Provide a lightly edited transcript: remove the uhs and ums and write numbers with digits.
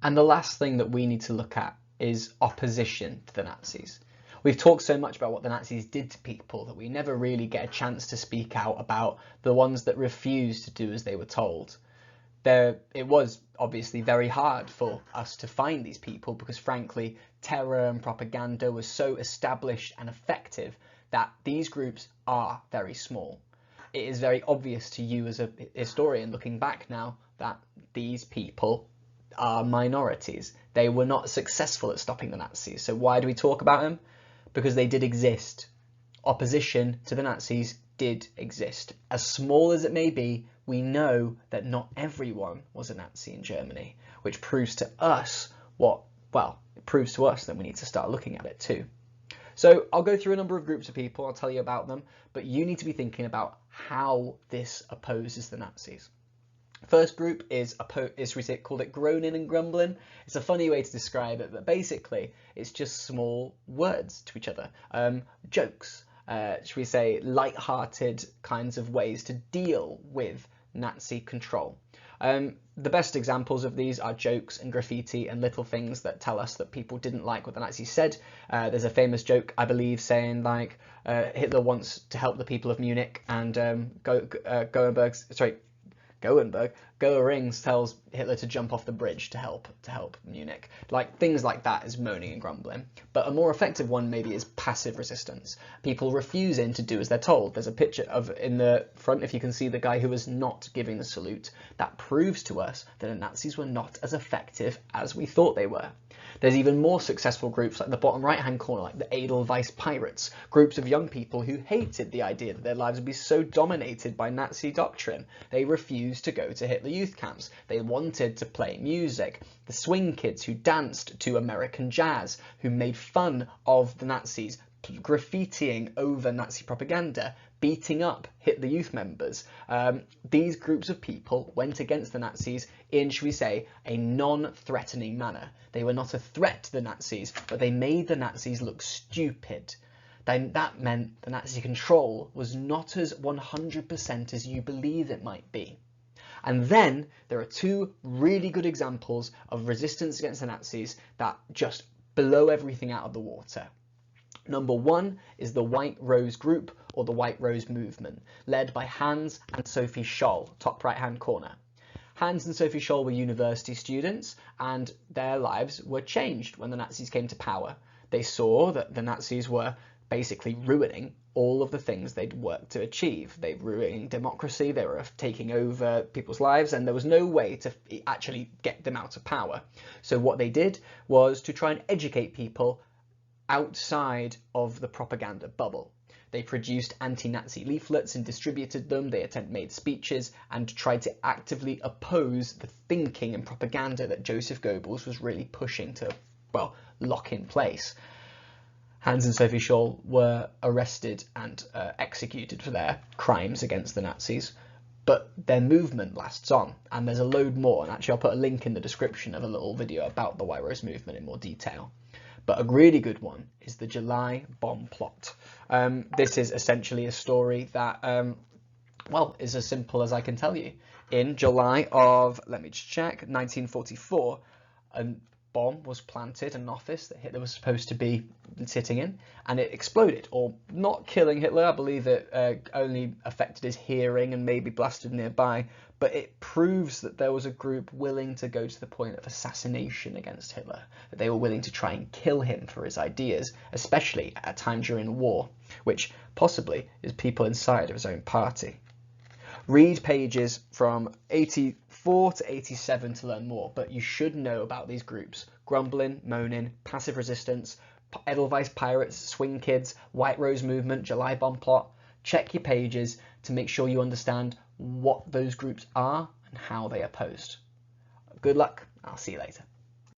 And the last thing that we need to look at is opposition to the Nazis. We've talked so much about what the Nazis did to people that we never really get a chance to speak out about the ones that refused to do as they were told. It was obviously very hard for us to find these people because, frankly, terror and propaganda was so established and effective that these groups are very small. It is very obvious to you as a historian looking back now that these people are minorities. They were not successful at stopping the Nazis. So why do we talk about them? Because they did exist. Opposition to the Nazis did exist. As small as it may be, we know that not everyone was a Nazi in Germany, which proves to us it proves to us that we need to start looking at it too. So I'll go through a number of groups of people, I'll tell you about them, but you need to be thinking about how this opposes the Nazis. First group is we called it groaning and grumbling. It's a funny way to describe it, but basically it's just small words to each other, jokes, should we say light-hearted kinds of ways to deal with Nazi control. The best examples of these are jokes and graffiti and little things that tell us that people didn't like what the Nazis said. There's a famous joke, I believe, saying like Hitler wants to help the people of Munich, and Goerings tells Hitler to jump off the bridge to help Munich. Like things like that is moaning and grumbling. But a more effective one maybe is passive resistance. People refusing to do as they're told. There's a picture of in the front, if you can see the guy who was not giving the salute. That proves to us that the Nazis were not as effective as we thought they were. There's even more successful groups like the bottom right hand corner, like the Edelweiss Pirates, groups of young people who hated the idea that their lives would be so dominated by Nazi doctrine. They refused to go to Hitler youth camps. They wanted to play music. The swing kids who danced to American jazz, who made fun of the Nazis, graffitiing over Nazi propaganda, beating up Hitler Youth members. These groups of people went against the Nazis in, shall we say, a non-threatening manner. They were not a threat to the Nazis, but they made the Nazis look stupid. That meant the Nazi control was not as 100% as you believe it might be. And then there are two really good examples of resistance against the Nazis that just blow everything out of the water. Number one is the White Rose Group, or the White Rose Movement, led by Hans and Sophie Scholl, top right hand corner. Hans and Sophie Scholl were university students, and their lives were changed when the Nazis came to power. They saw that the Nazis were basically ruining all of the things they'd worked to achieve. They were ruining democracy, they were taking over people's lives, and there was no way to actually get them out of power. So what they did was to try and educate people outside of the propaganda bubble. They produced anti-Nazi leaflets and distributed them. They made speeches and tried to actively oppose the thinking and propaganda that Joseph Goebbels was really pushing to, well, lock in place. Hans and Sophie Scholl were arrested and executed for their crimes against the Nazis, but their movement lasts on, and there's a load more, and actually I'll put a link in the description of a little video about the White Rose movement in more detail. But a really good one is the July bomb plot. This is essentially a story that, well, is as simple as I can tell you. In July of, let me just check, 1944, a bomb was planted in an office that Hitler was supposed to be sitting in, and it exploded, or not killing Hitler. I believe it only affected his hearing and maybe blasted nearby, but it proves that there was a group willing to go to the point of assassination against Hitler, that they were willing to try and kill him for his ideas, especially at a time during a war, which possibly is people inside of his own party. Read pages from 84 to 87 to learn more, but you should know about these groups: grumbling, moaning, passive resistance, Edelweiss Pirates, Swing Kids, White Rose Movement, July Bomb Plot. Check your pages to make sure you understand what those groups are and how they opposed. Good luck, I'll see you later.